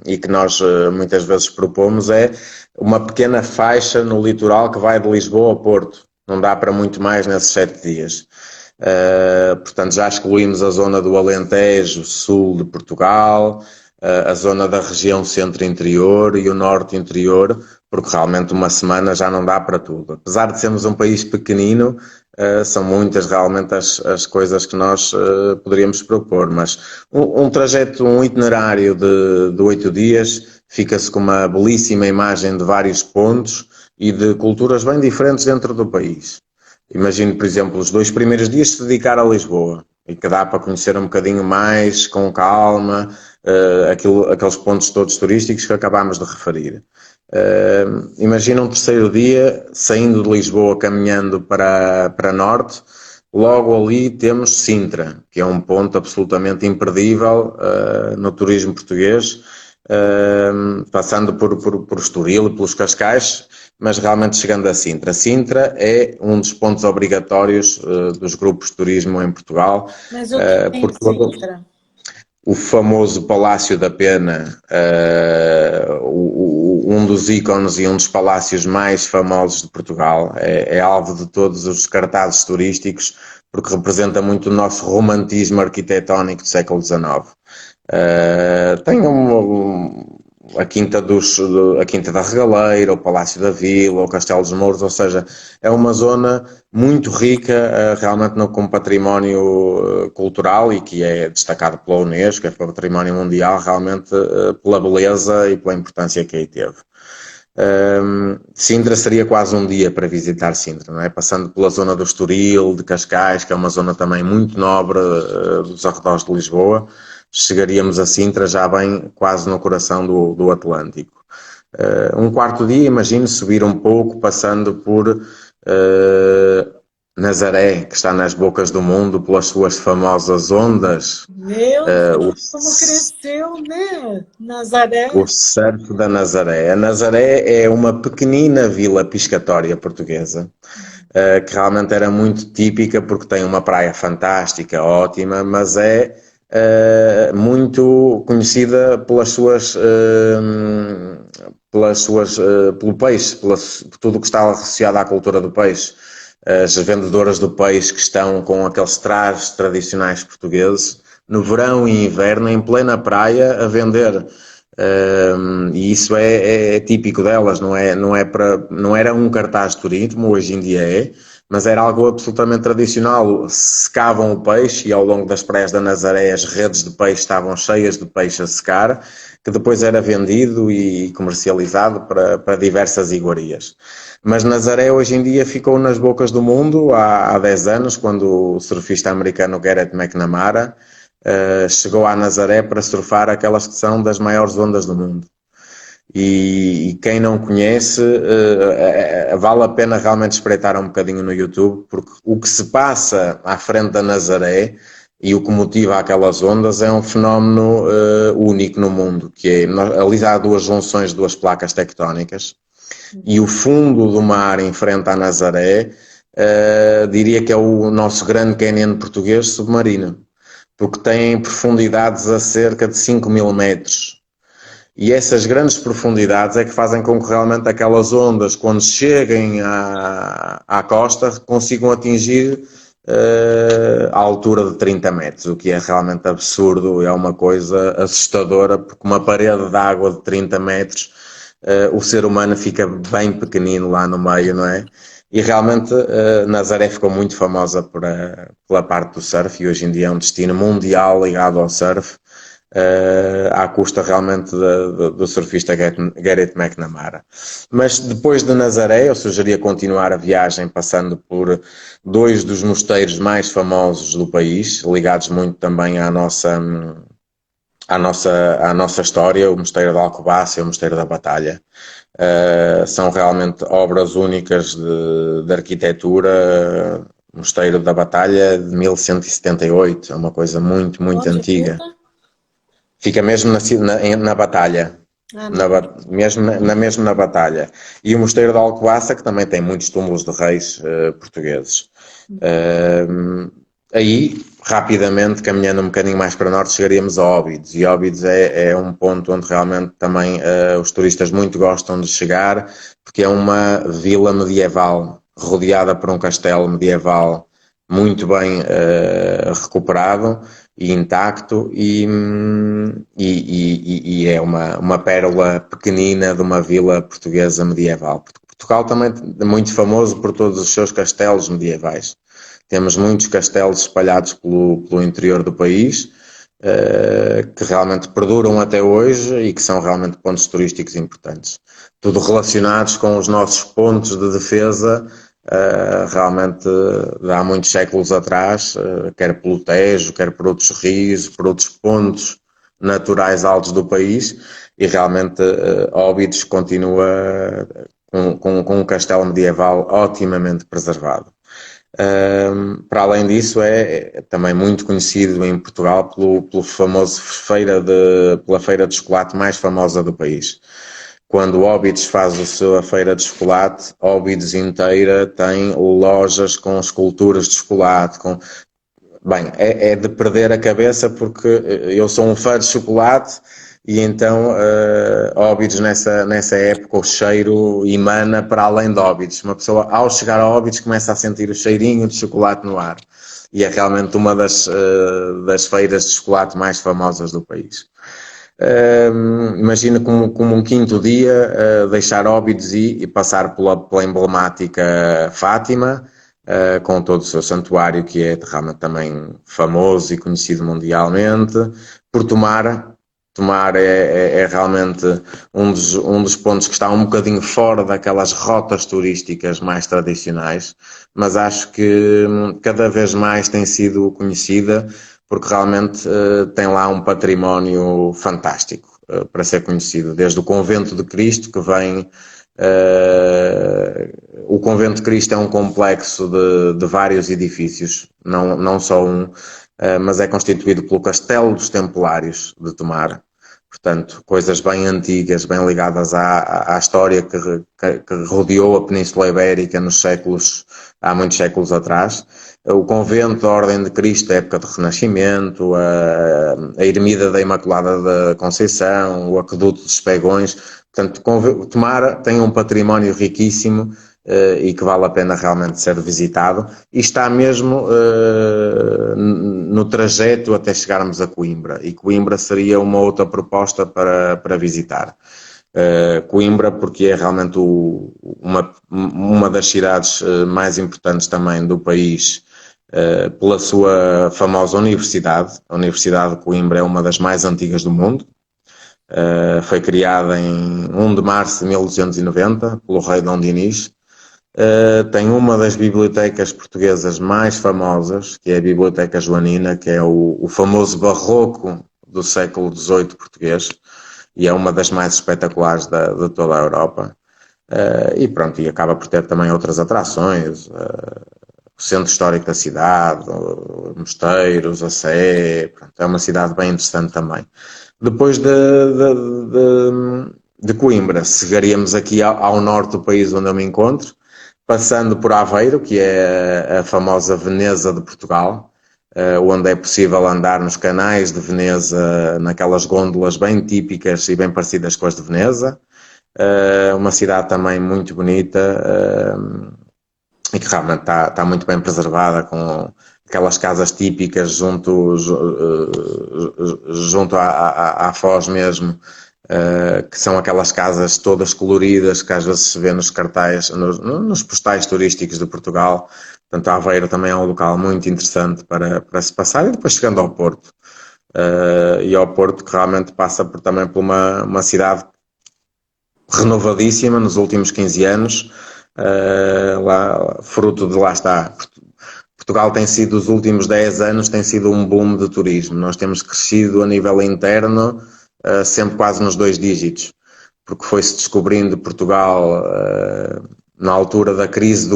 e que nós muitas vezes propomos é uma pequena faixa no litoral que vai de Lisboa ao Porto. Não dá para muito mais nesses 7 dias. Portanto, já excluímos a zona do Alentejo, sul de Portugal, a zona da região centro-interior e o norte-interior, porque realmente uma semana já não dá para tudo. Apesar de sermos um país pequenino, são muitas realmente as coisas que nós poderíamos propor, mas um trajeto, um itinerário de 8 dias, fica-se com uma belíssima imagem de vários pontos e de culturas bem diferentes dentro do país. Imagino, por exemplo, os 2 primeiros dias se dedicar a Lisboa e que dá para conhecer um bocadinho mais, com calma, aqueles pontos todos turísticos que acabámos de referir. Imagina um terceiro dia, saindo de Lisboa, caminhando para norte, logo ali temos Sintra, que é um ponto absolutamente imperdível no turismo português, passando por Estoril e pelos Cascais, mas realmente chegando a Sintra. Sintra é um dos pontos obrigatórios dos grupos de turismo em Portugal, Mas o que tem em porque Sintra? o famoso Palácio da Pena, um dos ícones e um dos palácios mais famosos de Portugal, é alvo de todos os cartazes turísticos, porque representa muito o nosso romantismo arquitetónico do século XIX. Tem a Quinta da Regaleira, o Palácio da Vila, o Castelo dos Mouros, ou seja, é uma zona muito rica realmente com património cultural e que é destacado pela Unesco, é património mundial, realmente pela beleza e pela importância que aí teve. Sintra seria quase um dia para visitar Sintra, não é? Passando pela zona do Estoril, de Cascais, que é uma zona também muito nobre dos arredores de Lisboa, chegaríamos a Sintra já bem quase no coração do Atlântico. Um quarto dia, imagino, subir um pouco, passando por Nazaré, que está nas bocas do mundo pelas suas famosas ondas, Meu o, Deus, como cresceu, né? o Nazaré. surf da Nazaré. A Nazaré é uma pequenina vila piscatória portuguesa, que realmente era muito típica porque tem uma praia fantástica, ótima, mas é muito conhecida pelo peixe, por tudo o que está associado à cultura do peixe. As vendedoras do peixe que estão com aqueles trajes tradicionais portugueses, no verão e inverno, em plena praia, a vender. E isso é típico delas, não era um cartaz de turismo, hoje em dia é, mas era algo absolutamente tradicional. Secavam o peixe e ao longo das praias da Nazaré as redes de peixe estavam cheias de peixe a secar, que depois era vendido e comercializado para diversas iguarias. Mas Nazaré hoje em dia ficou nas bocas do mundo há 10 anos, quando o surfista americano Garrett McNamara chegou à Nazaré para surfar aquelas que são das maiores ondas do mundo. E quem não conhece, vale a pena realmente espreitar um bocadinho no YouTube, porque o que se passa à frente da Nazaré e o que motiva aquelas ondas é um fenómeno único no mundo, que é, ali há duas junções de duas placas tectónicas, e o fundo do mar em frente à Nazaré, diria que é o nosso grande cânion português submarino, porque tem profundidades a cerca de 5.000 metros. E essas grandes profundidades é que fazem com que realmente aquelas ondas, quando cheguem à costa, consigam atingir a altura de 30 metros, o que é realmente absurdo, é uma coisa assustadora, porque uma parede de água de 30 metros, o ser humano fica bem pequenino lá no meio, não é? E realmente Nazaré ficou muito famosa pela parte do surf, e hoje em dia é um destino mundial ligado ao surf, à custa realmente do surfista Gareth McNamara. Mas depois de Nazaré eu sugeria continuar a viagem passando por dois dos mosteiros mais famosos do país, ligados muito também à nossa história, o Mosteiro de Alcobaça e o Mosteiro da Batalha. São realmente obras únicas de arquitetura. O Mosteiro da Batalha de 1178, é uma coisa muito, muito Onde antiga. fica? Fica mesmo na Batalha, mesmo na Batalha. E o Mosteiro de Alcobaça, que também tem muitos túmulos de reis portugueses. Aí, rapidamente, caminhando um bocadinho mais para norte, chegaríamos a Óbidos. E Óbidos é um ponto onde realmente também os turistas muito gostam de chegar, porque é uma vila medieval, rodeada por um castelo medieval muito bem recuperado e intacto, e é uma pérola pequenina de uma vila portuguesa medieval. Portugal também é muito famoso por todos os seus castelos medievais. Temos muitos castelos espalhados pelo interior do país, que realmente perduram até hoje e que são realmente pontos turísticos importantes. Tudo relacionados com os nossos pontos de defesa, realmente de há muitos séculos atrás, quer pelo Tejo, quer por outros rios, por outros pontos naturais altos do país, e realmente Óbidos continua com um castelo medieval otimamente preservado. Para além disso, é também muito conhecido em Portugal pela feira de chocolate mais famosa do país. Quando Óbidos faz a sua feira de chocolate, Óbidos inteira tem lojas com esculturas de chocolate. Bem, é de perder a cabeça, porque eu sou um fã de chocolate, e então Óbidos nessa época o cheiro emana para além de Óbidos. Uma pessoa, ao chegar a Óbidos, começa a sentir o cheirinho de chocolate no ar, e é realmente uma das feiras de chocolate mais famosas do país. Imagina como um quinto dia deixar Óbidos e passar pela emblemática Fátima, com todo o seu santuário, que é realmente também famoso e conhecido mundialmente. Por Tomar é realmente um dos pontos que está um bocadinho fora daquelas rotas turísticas mais tradicionais, mas acho que cada vez mais tem sido conhecida, porque realmente tem lá um património fantástico para ser conhecido, desde o Convento de Cristo, que vem... o Convento de Cristo é um complexo de vários edifícios, não só um, mas é constituído pelo Castelo dos Templários de Tomar. Portanto, coisas bem antigas, bem ligadas à história que rodeou a Península Ibérica há muitos séculos atrás. O Convento da Ordem de Cristo, da época do Renascimento, a Ermida da Imaculada da Conceição, o Aqueduto dos Pegões. Portanto, Tomar tem um património riquíssimo e que vale a pena realmente ser visitado, e está mesmo no trajeto até chegarmos a Coimbra, e Coimbra seria uma outra proposta para visitar. Coimbra, porque é realmente uma das cidades mais importantes também do país, pela sua famosa universidade. A Universidade de Coimbra é uma das mais antigas do mundo. Foi criada em 1 de março de 1290 pelo rei Dom Dinis. Tem uma das bibliotecas portuguesas mais famosas, que é a Biblioteca Joanina, que é o famoso barroco do século XVIII português, e é uma das mais espetaculares de toda a Europa. E pronto, e acaba por ter também outras atrações, o centro histórico da cidade, mosteiros, a Sé, pronto, é uma cidade bem interessante também. Depois de Coimbra, chegaríamos aqui ao norte do país onde eu me encontro, passando por Aveiro, que é a famosa Veneza de Portugal, onde é possível andar nos canais de Veneza, naquelas gôndolas bem típicas e bem parecidas com as de Veneza. Uma cidade também muito bonita e que realmente está muito bem preservada, com aquelas casas típicas junto à Foz mesmo, que são aquelas casas todas coloridas que às vezes se vê nos cartazes, nos postais turísticos de Portugal. Portanto, a Aveiro também é um local muito interessante para se passar, e depois chegando ao Porto. E ao Porto, que realmente passa também por uma cidade renovadíssima nos últimos 15 anos, fruto de lá está. Portugal tem sido, os últimos 10 anos, tem sido um boom de turismo. Nós temos crescido a nível interno, sempre quase nos 2 dígitos, porque foi-se descobrindo Portugal na altura da crise,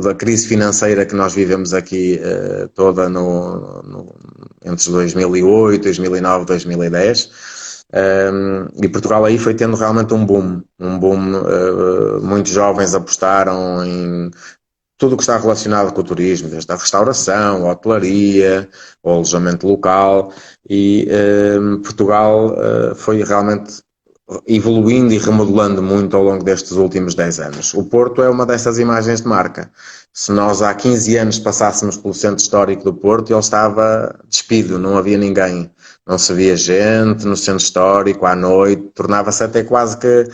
da crise financeira que nós vivemos aqui toda entre 2008, 2009, 2010. E Portugal aí foi tendo realmente um boom. Muitos jovens apostaram em tudo o que está relacionado com o turismo, desde a restauração, a hotelaria, o alojamento local, e Portugal foi realmente evoluindo e remodelando muito ao longo destes últimos 10 anos. O Porto é uma dessas imagens de marca. Se nós há 15 anos passássemos pelo centro histórico do Porto, ele estava despido, não havia ninguém, não se via gente no centro histórico à noite, tornava-se até quase que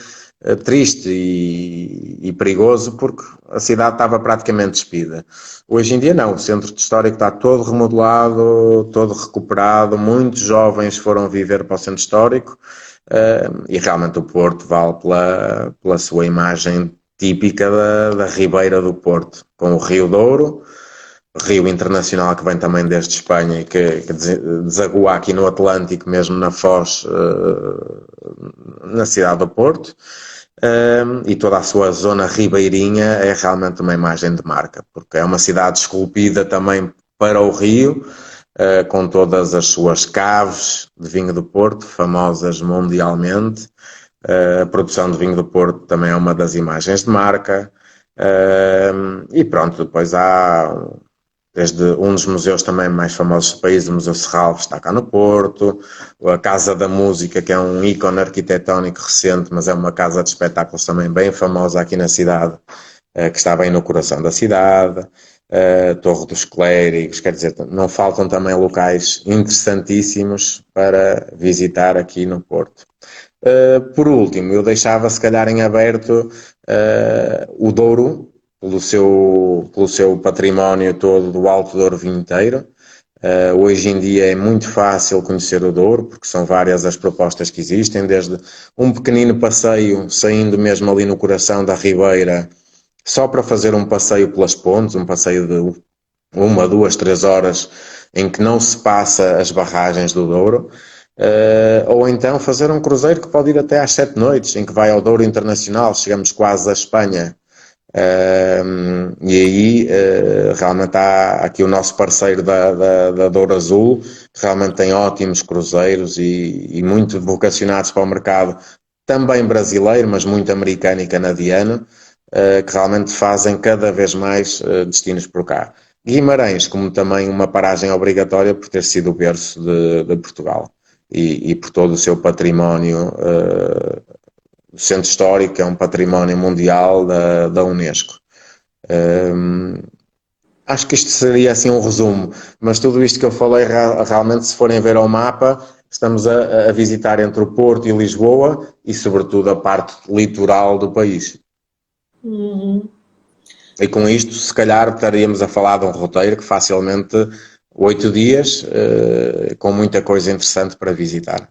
triste e perigoso, porque a cidade estava praticamente despida. Hoje em dia não, o centro histórico está todo remodelado, todo recuperado, muitos jovens foram viver para o centro histórico, e realmente o Porto vale pela sua imagem típica da Ribeira do Porto, com o Rio Douro, rio internacional que vem também desde Espanha e que desagua aqui no Atlântico, mesmo na Foz, na cidade do Porto, e toda a sua zona ribeirinha é realmente uma imagem de marca, porque é uma cidade esculpida também para o rio, com todas as suas caves de vinho do Porto, famosas mundialmente. A produção de vinho do Porto também é uma das imagens de marca. E pronto, depois há desde um dos museus também mais famosos do país, o Museu Serralves, está cá no Porto, a Casa da Música, que é um ícone arquitetónico recente, mas é uma casa de espetáculos também bem famosa aqui na cidade, que está bem no coração da cidade, Torre dos Clérigos, quer dizer, não faltam também locais interessantíssimos para visitar aqui no Porto. Por último, eu deixava se calhar em aberto o Douro, pelo seu património todo do Alto Douro Vinheteiro. Hoje em dia é muito fácil conhecer o Douro, porque são várias as propostas que existem, desde um pequenino passeio, saindo mesmo ali no coração da Ribeira, só para fazer um passeio pelas pontes, um passeio de 1, 2, 3 horas, em que não se passa as barragens do Douro, ou então fazer um cruzeiro que pode ir até às 7 noites, em que vai ao Douro Internacional, chegamos quase à Espanha. E aí realmente há aqui o nosso parceiro da Douro Azul, que realmente tem ótimos cruzeiros e muito vocacionados para o mercado também brasileiro, mas muito americano e canadiano, que realmente fazem cada vez mais destinos por cá. Guimarães, como também uma paragem obrigatória por ter sido o berço de Portugal e por todo o seu património. O centro histórico é um património mundial da Unesco. Acho que isto seria assim um resumo, mas tudo isto que eu falei, realmente, se forem ver ao mapa, estamos a visitar entre o Porto e Lisboa e sobretudo a parte litoral do país. Uhum. E com isto, se calhar, estaríamos a falar de um roteiro que facilmente 8 dias, com muita coisa interessante para visitar.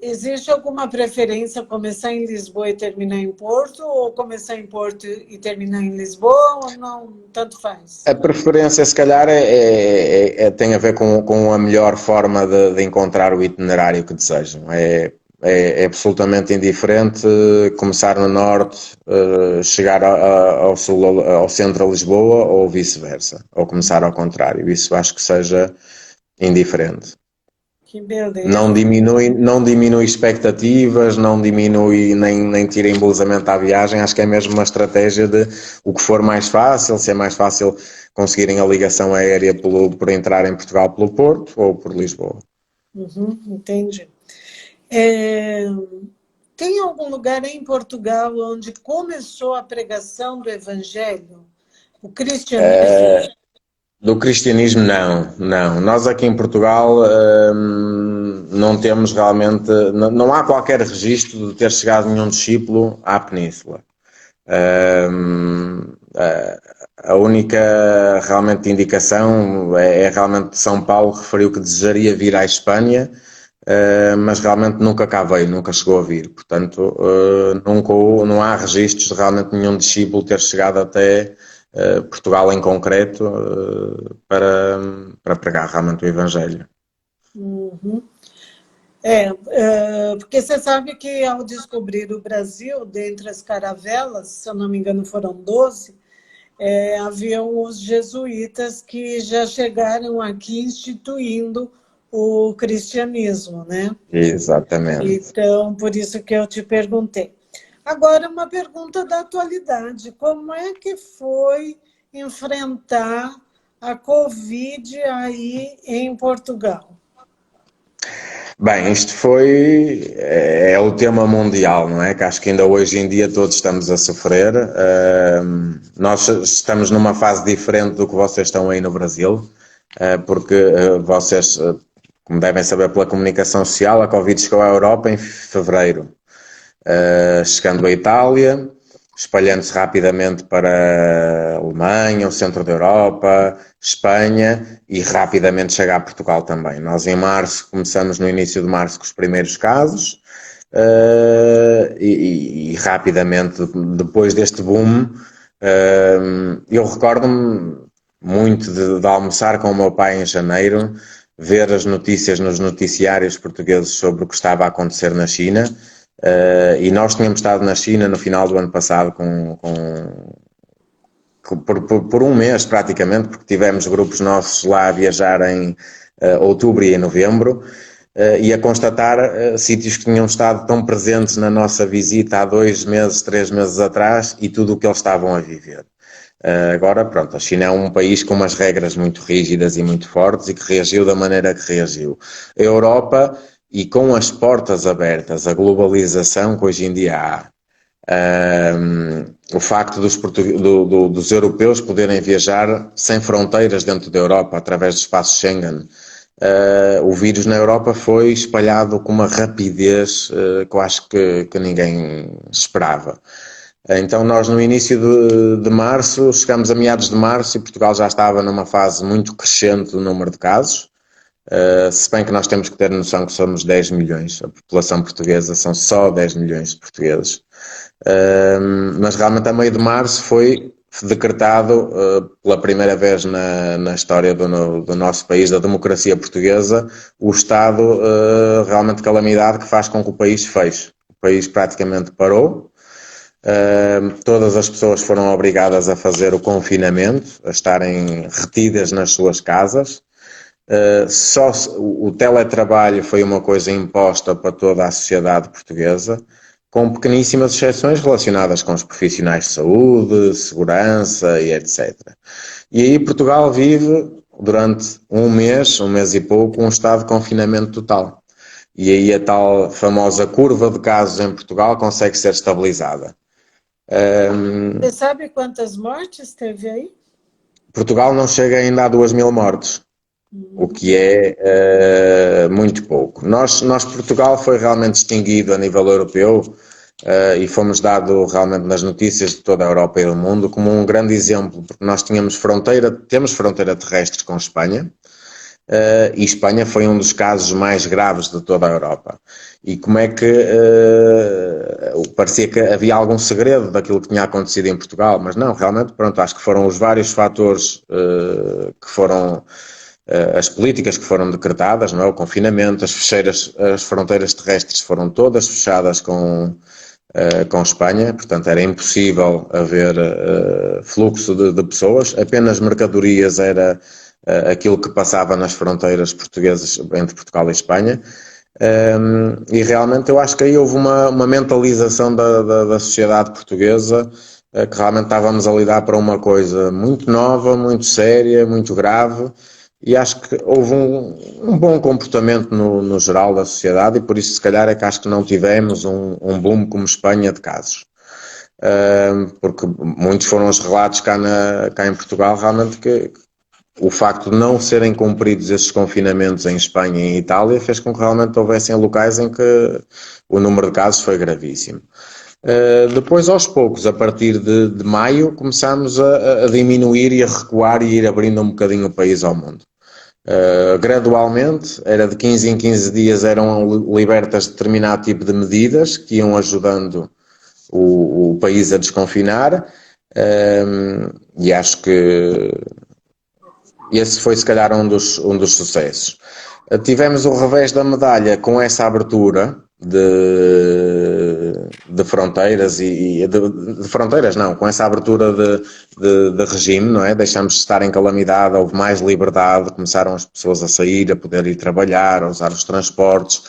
Existe alguma preferência começar em Lisboa e terminar em Porto, ou começar em Porto e terminar em Lisboa, ou não, tanto faz? A preferência, se calhar, tem a ver com a melhor forma de encontrar o itinerário que desejam. É absolutamente indiferente começar no norte, chegar ao sul, ao centro de Lisboa, ou vice-versa, ou começar ao contrário. Isso acho que seja indiferente. Que beleza. Não diminui expectativas, não diminui nem tira embolsamento à viagem. Acho que é mesmo uma estratégia de o que for mais fácil, se é mais fácil conseguirem a ligação aérea por entrar em Portugal pelo Porto ou por Lisboa. Entendi. Tem algum lugar em Portugal onde começou a pregação do Evangelho? O cristianismo? Do cristianismo, não. Nós aqui em Portugal não temos realmente, não há qualquer registro de ter chegado nenhum discípulo à Península. A única realmente indicação é realmente São Paulo referiu que desejaria vir à Espanha, mas realmente nunca cá veio, nunca chegou a vir. Portanto, não há registros de realmente nenhum discípulo ter chegado até Portugal em concreto para pregar realmente o Evangelho. Porque você sabe que ao descobrir o Brasil, dentre as caravelas, se eu não me engano foram 12, haviam os jesuítas que já chegaram aqui instituindo o cristianismo, né? Exatamente. Então, por isso que eu te perguntei. Agora, uma pergunta da atualidade. Como é que foi enfrentar a Covid aí em Portugal? Bem, isto é o tema mundial, não é? Que acho que ainda hoje em dia todos estamos a sofrer. Nós estamos numa fase diferente do que vocês estão aí no Brasil, porque vocês, como devem saber pela comunicação social, a Covid chegou à Europa em fevereiro, chegando à Itália, espalhando-se rapidamente para a Alemanha, o centro da Europa, Espanha e rapidamente chega a Portugal também. Nós em março, começamos no início de março com os primeiros casos e rapidamente, depois deste boom, eu recordo-me muito de almoçar com o meu pai em janeiro, ver as notícias nos noticiários portugueses sobre o que estava a acontecer na China. E nós tínhamos estado na China no final do ano passado por um mês praticamente, porque tivemos grupos nossos lá a viajar em outubro e em novembro, e a constatar sítios que tinham estado tão presentes na nossa visita há 2 meses, 3 meses atrás e tudo o que eles estavam a viver. Agora, pronto, a China é um país com umas regras muito rígidas e muito fortes e que reagiu da maneira que reagiu. A Europa, e com as portas abertas, a globalização que hoje em dia há, o facto dos europeus poderem viajar sem fronteiras dentro da Europa, através do espaço Schengen, o vírus na Europa foi espalhado com uma rapidez que eu acho que ninguém esperava. Então nós no início de março, chegamos a meados de março e Portugal já estava numa fase muito crescente do número de casos, se bem que nós temos que ter noção que somos 10 milhões, a população portuguesa são só 10 milhões de portugueses, mas realmente a meio de março foi decretado pela primeira vez na história do nosso país, da democracia portuguesa, o estado realmente de calamidade que faz com que o país feche. O país praticamente parou. Todas as pessoas foram obrigadas a fazer o confinamento, a estarem retidas nas suas casas. Só o teletrabalho foi uma coisa imposta para toda a sociedade portuguesa, com pequeníssimas exceções relacionadas com os profissionais de saúde, segurança e etc. E aí Portugal vive durante um mês e pouco, um estado de confinamento total. E aí a tal famosa curva de casos em Portugal consegue ser estabilizada. Você sabe quantas mortes teve aí? Portugal não chega ainda a 2.000 mortes, o que é muito pouco. Nós, Portugal foi realmente distinguido a nível europeu e fomos dados realmente nas notícias de toda a Europa e do mundo como um grande exemplo, porque nós temos fronteira terrestre com Espanha, e Espanha foi um dos casos mais graves de toda a Europa. E como é que parecia que havia algum segredo daquilo que tinha acontecido em Portugal, mas não, realmente, pronto, acho que foram os vários fatores que foram as políticas que foram decretadas, não é? O confinamento, as fronteiras terrestres foram todas fechadas com Espanha, portanto era impossível haver fluxo de pessoas, apenas mercadorias era aquilo que passava nas fronteiras portuguesas entre Portugal e Espanha. E realmente eu acho que aí houve uma mentalização da sociedade portuguesa que realmente estávamos a lidar para uma coisa muito nova, muito séria, muito grave, e acho que houve um bom comportamento no geral da sociedade, e por isso se calhar é que acho que não tivemos um boom como Espanha de casos. Porque muitos foram os relatos cá em Portugal, realmente, que o facto de não serem cumpridos esses confinamentos em Espanha e em Itália fez com que realmente houvessem locais em que o número de casos foi gravíssimo. Depois, aos poucos, a partir de maio, começámos a diminuir e a recuar e ir abrindo um bocadinho o país ao mundo. Gradualmente, era de 15 em 15 dias eram libertas determinado tipo de medidas que iam ajudando o país a desconfinar, e acho que esse foi se calhar um dos sucessos. Tivemos o revés da medalha com essa abertura de fronteiras de fronteiras não, com essa abertura de regime, não é? Deixámos de estar em calamidade, houve mais liberdade, começaram as pessoas a sair, a poder ir trabalhar, a usar os transportes,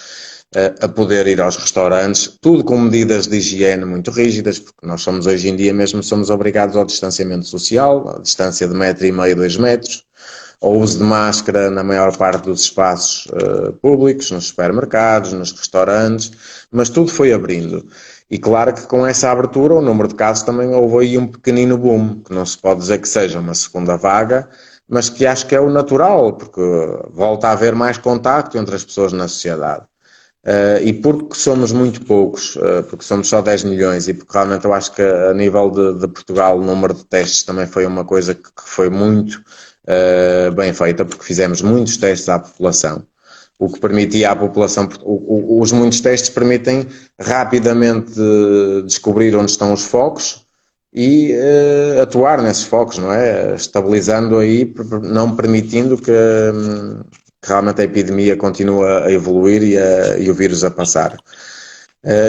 a poder ir aos restaurantes, tudo com medidas de higiene muito rígidas, porque nós somos hoje em dia mesmo somos obrigados ao distanciamento social, a distância de 1,5 m, 2 metros, ao uso de máscara na maior parte dos espaços públicos, nos supermercados, nos restaurantes, mas tudo foi abrindo. E claro que com essa abertura o número de casos também houve aí um pequenino boom, que não se pode dizer que seja uma segunda vaga, mas que acho que é o natural, porque volta a haver mais contacto entre as pessoas na sociedade. E porque somos muito poucos, porque somos só 10 milhões e porque realmente eu acho que a nível de Portugal o número de testes também foi uma coisa que foi muito bem feita, porque fizemos muitos testes à população, o que permitia à população, os muitos testes permitem rapidamente descobrir onde estão os focos e atuar nesses focos, não é? Estabilizando aí, não permitindo que realmente a epidemia continua a evoluir e o vírus a passar.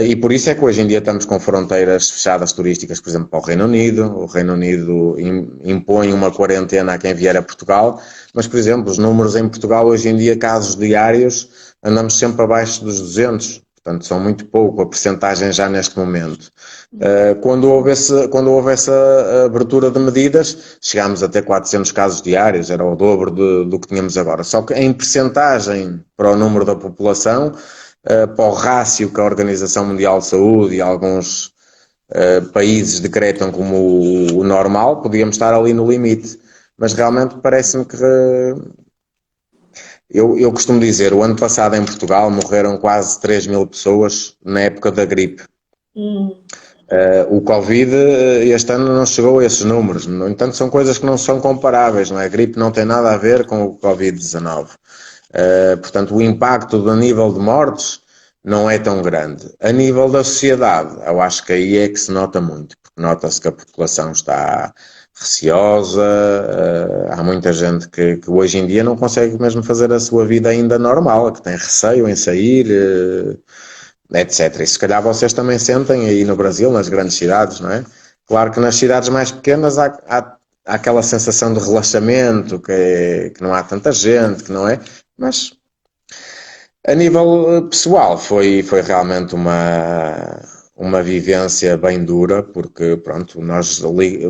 E por isso é que hoje em dia estamos com fronteiras fechadas turísticas, por exemplo, para o Reino Unido. O Reino Unido impõe uma quarentena a quem vier a Portugal, mas, por exemplo, os números em Portugal hoje em dia, casos diários, andamos sempre abaixo dos 200, portanto são muito pouco, a percentagem já neste momento. Quando houve essa abertura de medidas, chegámos a ter 400 casos diários, era o dobro do que tínhamos agora, só que em percentagem para o número da população, para o rácio que a Organização Mundial de Saúde e alguns países decretam como o normal, podíamos estar ali no limite, mas realmente parece-me que eu costumo dizer, o ano passado em Portugal morreram quase 3 mil pessoas na época da gripe. O Covid este ano não chegou a esses números, no entanto são coisas que não são comparáveis, não é? A gripe não tem nada a ver com o Covid-19. Portanto, o impacto a nível de mortes não é tão grande. A nível da sociedade, eu acho que aí é que se nota muito, porque nota-se que a população está receosa, há muita gente que hoje em dia não consegue mesmo fazer a sua vida ainda normal, que tem receio em sair, etc. E se calhar vocês também sentem aí no Brasil, nas grandes cidades, não é? Claro que nas cidades mais pequenas há aquela sensação de relaxamento, que não há tanta gente, que não é? Mas a nível pessoal foi realmente uma vivência bem dura, porque pronto, nós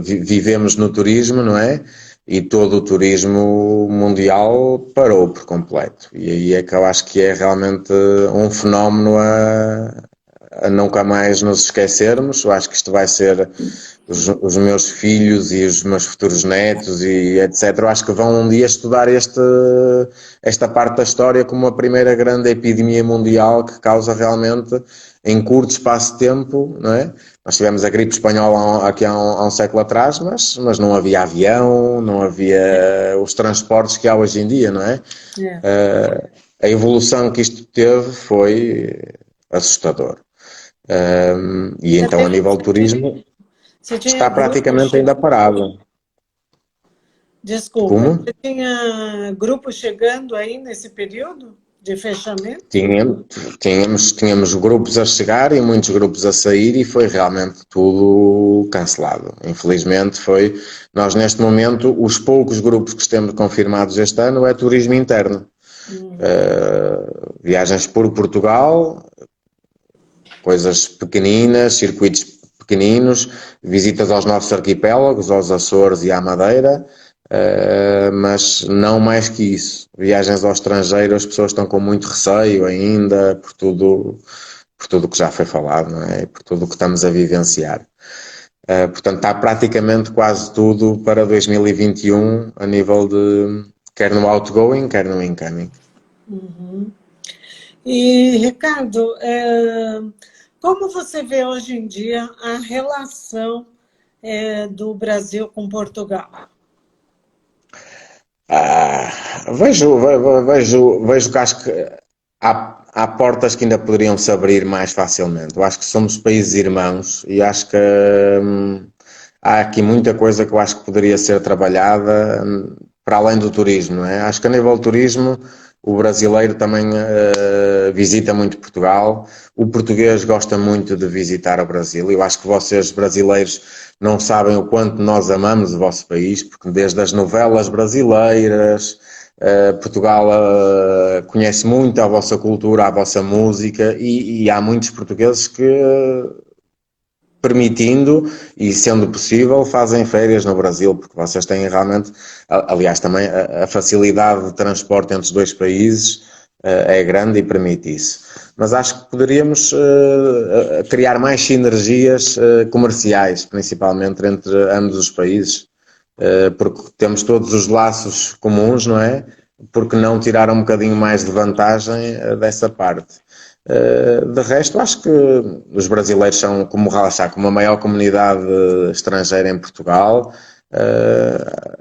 vivemos no turismo, não é? E todo o turismo mundial parou por completo. E aí é que eu acho que é realmente um fenómeno a nunca mais nos esquecermos. Eu acho que isto vai ser os meus filhos e os meus futuros netos e etc. Eu acho que vão um dia estudar esta parte da história como a primeira grande epidemia mundial que causa realmente em curto espaço de tempo, não é? Nós tivemos a gripe espanhola aqui há um século atrás, mas não havia avião, não havia os transportes que há hoje em dia, não é? A evolução que isto teve foi assustador. E então, a nível de turismo, Você tinha está grupo praticamente ainda parado. Desculpa, Como? você tinha grupo chegando aí nesse período de fechamento? Tínhamos grupos a chegar e muitos grupos a sair e foi realmente tudo cancelado. Infelizmente foi, nós neste momento, os poucos grupos que temos confirmados este ano é turismo interno. Viagens por Portugal, coisas pequeninas, circuitos pequeninos, visitas aos nossos arquipélagos, aos Açores e à Madeira, mas não mais que isso. Viagens ao estrangeiro, as pessoas estão com muito receio ainda, por tudo que já foi falado, não é? Por tudo o que estamos a vivenciar. Portanto, está praticamente quase tudo para 2021 a nível de quer no outgoing, quer no incoming. E, Ricardo, como você vê hoje em dia a relação do Brasil com Portugal? Vejo que acho que há portas que ainda poderiam se abrir mais facilmente. Eu acho que somos países irmãos e acho que há aqui muita coisa que eu acho que poderia ser trabalhada para além do turismo, não é? Acho que a nível do turismo o brasileiro também visita muito Portugal, o português gosta muito de visitar o Brasil. Eu acho que vocês brasileiros não sabem o quanto nós amamos o vosso país, porque desde as novelas brasileiras, Portugal conhece muito a vossa cultura, a vossa música e há muitos portugueses que permitindo e sendo possível fazem férias no Brasil, porque vocês têm realmente, aliás também a facilidade de transporte entre os dois países é grande e permite isso. Mas acho que poderíamos criar mais sinergias comerciais, principalmente entre ambos os países, porque temos todos os laços comuns, não é? Porque não tirar um bocadinho mais de vantagem dessa parte. De resto, acho que os brasileiros são, como a maior comunidade estrangeira em Portugal.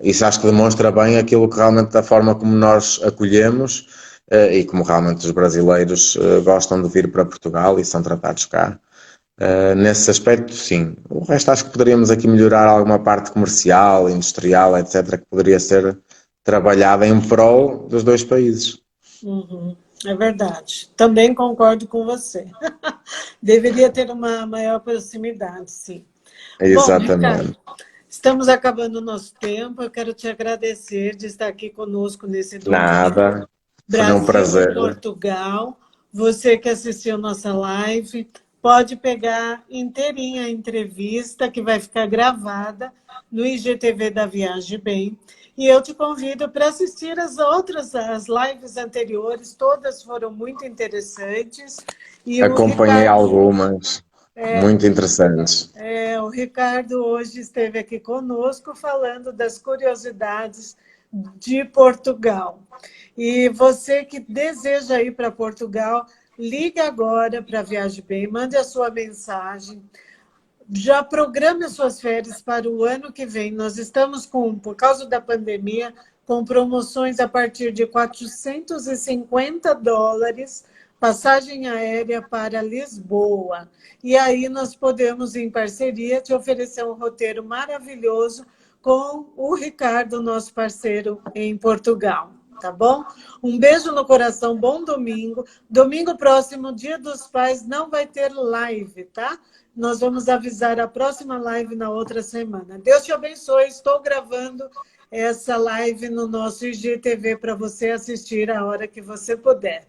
Isso acho que demonstra bem aquilo que realmente da forma como nós acolhemos e como realmente os brasileiros gostam de vir para Portugal e são tratados cá. Nesse aspecto, sim. O resto acho que poderíamos aqui melhorar alguma parte comercial, industrial, etc., que poderia ser trabalhada em prol dos dois países. É verdade. Também concordo com você. Deveria ter uma maior proximidade, sim. Bom, Ricardo, Exatamente. estamos acabando o nosso tempo. Eu quero te agradecer de estar aqui conosco nesse domingo. Nada. Foi um Brasil e prazer. Portugal. Você que assistiu nossa live, pode pegar inteirinha a entrevista, que vai ficar gravada no IGTV da Viagem Bem. E eu te convido para assistir as lives anteriores, todas foram muito interessantes. E o Acompanhei Ricardo, algumas muito interessantes. o Ricardo hoje esteve aqui conosco falando das curiosidades de Portugal. E você que deseja ir para Portugal, ligue agora para a Viagem Bem, mande a sua mensagem, já programe as suas férias para o ano que vem. Nós estamos por causa da pandemia, com promoções a partir de $450, passagem aérea para Lisboa. E aí nós podemos, em parceria, te oferecer um roteiro maravilhoso com o Ricardo, nosso parceiro em Portugal. Tá bom? Um beijo no coração, bom domingo. Domingo próximo, Dia dos Pais, não vai ter live, tá? Nós vamos avisar a próxima live na outra semana. Deus te abençoe, estou gravando essa live no nosso IGTV para você assistir a hora que você puder.